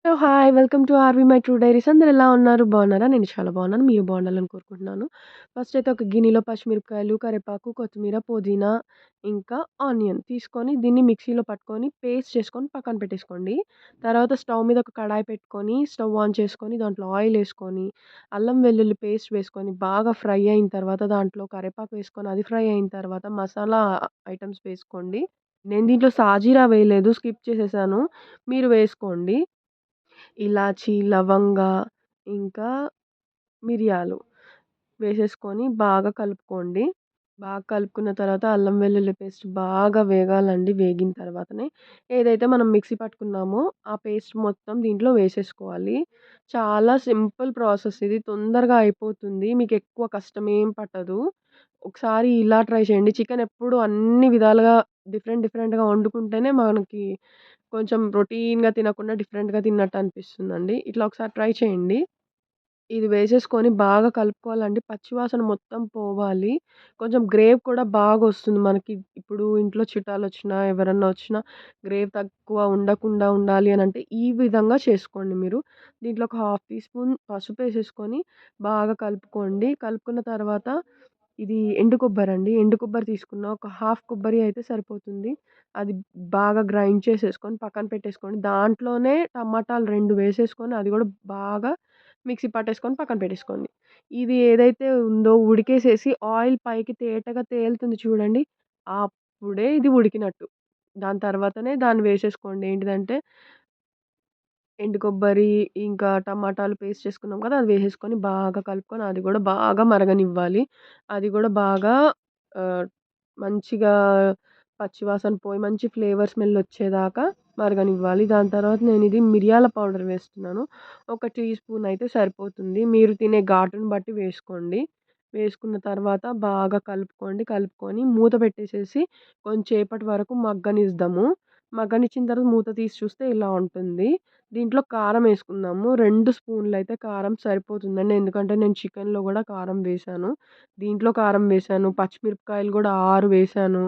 So, hi. Welcome to 'RV my true diaries' అందరూ ఎలా ఉన్నారు? బాగున్నారా? నేను చాలా బాగున్నాను. మీరు బాగుండాలని కోరుకుంటున్నాను. ఫస్ట్ అయితే ఒక గిన్నెలో పచ్చిమిరపకాయలు, కరివేపాకు, కొత్తిమీర, పుదీనా, ఇంకా ఆనియన్ తీసుకొని దీన్ని మిక్సీలో పట్టుకొని పేస్ట్ చేసుకొని పక్కన పెట్టేసుకోండి. తర్వాత స్టవ్ మీద ఒక కడాయి పెట్టుకొని, స్టవ్ ఆన్ చేసుకొని, దాంట్లో ఆయిల్ ఏసుకొని, అల్లం వెల్లుల్లి పేస్ట్ వేసుకొని బాగా ఫ్రై అయిన తర్వాత దాంట్లో కరివేపాకు వేసుకొని అది ఫ్రై అయిన తర్వాత మసాలా ఐటెమ్స్ వేసుకోండి. నేను దీంట్లో సాజీరా వేయలేదు. స్కిప్ చేసేసాను. మీరు వేసుకోండి. ఇలాచి, లవంగా, ఇంకా మిరియాలు వేసేసుకొని బాగా కలుపుకోండి. బాగా కలుపుకున్న తర్వాత అల్లం వెల్లుల్లి పేస్ట్ బాగా వేగాలండి. వేగిన తర్వాతనే ఏదైతే మనం మిక్సీ పట్టుకున్నామో ఆ పేస్ట్ మొత్తం దీంట్లో వేసేసుకోవాలి. చాలా సింపుల్ ప్రాసెస్ ఇది. తొందరగా అయిపోతుంది. మీకెక్కువ కష్టమేం పట్టదు. ఒకసారి ఇలా ట్రై చేయండి. చికెన్ ఎప్పుడు అన్ని విధాలుగా డిఫరెంట్‌గా వండుకుంటేనే మనకి కొంచెం రొటీన్‌గా తినకుండా డిఫరెంట్‌గా తిన్నట్టు అనిపిస్తుందండి. ఇట్లా ఒకసారి ట్రై చేయండి. ఇది వేసేసుకొని బాగా కలుపుకోవాలండి. పచ్చి వాసన మొత్తం పోవాలి. కొంచెం గ్రేవ్ కూడా బాగొస్తుంది మనకి. ఇప్పుడు ఇంట్లో చుట్టాలొచ్చినా, ఎవరన్నా వచ్చినా గ్రేవ్ తక్కువ ఉండకుండా ఉండాలి అనంటే ఈ విధంగా చేసుకోండి మీరు. దీంట్లో ఒక హాఫ్ టీ స్పూన్ పసుపేసేసుకొని బాగా కలుపుకోండి. కలుపుకున్న తర్వాత ఇది ఎండు కొబ్బరండి. ఎండు కొబ్బరి తీసుకున్న ఒక హాఫ్ కొబ్బరి అయితే సరిపోతుంది. అది బాగా గ్రైండ్ చేసేసుకొని పక్కన పెట్టేసుకోండి. దాంట్లోనే టమాటాలు 2 వేసేసుకొని అది గూడా బాగా మిక్సీ పట్టేసుకొని పక్కన పెట్టేసుకోండి. ఇది ఏదైతే ఉందో ఉడికేసేసి ఆయిల్ పైకి తేటగా తేలుతుంది చూడండి. అప్పుడే ఇది ఉడికినట్టు. దాని తర్వాతనే దాన్ని వేసేసుకోండి. ఏంటిదంటే ఎండు కొబ్బరి, ఇంకా టమాటాలు పేస్ట్ చేసుకున్నాం కదా! అది వేసేసుకొని బాగా కలుపుకొని అది గూడా బాగా మరగనివ్వాలి. అది గూడా బాగా ఆహ్, మంచిగా పచ్చి వాసన పోయి మంచి ఫ్లేవర్ స్మెల్ వచ్చేదాకా మరగనివ్వాలి. దాని తర్వాత నేనిది మిరియాల పౌడర్ వేస్తున్నాను. ఒక టీ స్పూన్ అయితే సరిపోతుంది. మీరు తినే ఘాటుని బట్టి వేసుకోండి. వేసుకున్న తర్వాత బాగా కలుపుకోండి. కలుపుకొని మూత పెట్టేసేసి కొంచేపటి వరకు మగ్గనిద్దాము. మగ్గనిచ్చిన తర్వాత మూత తీసి చూస్తే ఇలా ఉంటుంది. దీంట్లో కారం యేసుకుందాము. 2 స్పూన్‌లయితే కారం సరిపోతుందండి. ఎందుకంటే నేను చికెన్‌లో గూడా కారం వేశాను. దీంట్లో కారం వేశాను. పచ్చిమిరపకాయలు గూడా 6 వేశాను.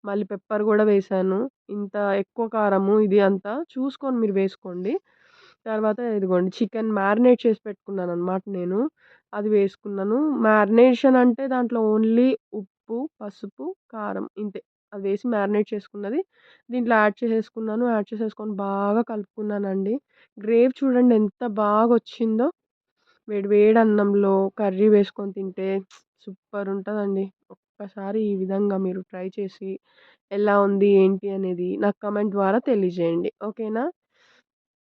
మళ్ళీ పెప్పర్ గూడా వేశాను. ఇంత ఎక్కువ కారము ఇది అంతా చూసుకొని మీరు వేసుకోండి. తర్వాత ఇదిగోండి చికెన్ మ్యారినేట్ చేసి పెట్టుకున్నాననమాట నేను. అది వేసుకున్నాను. మ్యారినేషన్ అంటే దాంట్లో ఓన్లీ ఉప్పు, పసుపు, కారం ఇంతే. అది వేసి మ్యారినేట్ చేసుకున్నది దీంట్లో యాడ్ చేసేసుకున్నాను. యాడ్ చేసేసుకొని బాగా కలుపుకున్నానండి. గ్రేవీ చూడండి ఎంత బాగొచ్చిందో. వేడి వేడి అన్నంలో కర్రీ వేసుకొని తింటే సూపరుంటదండి. ఒక్కసారి ఈ విధంగా మీరు ట్రై చేసి ఎలా ఉంది, ఏంటి అనేది నాకు కామెంట్ ద్వారా తెలియజేయండి. ఓకేనా?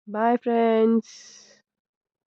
Bye friends.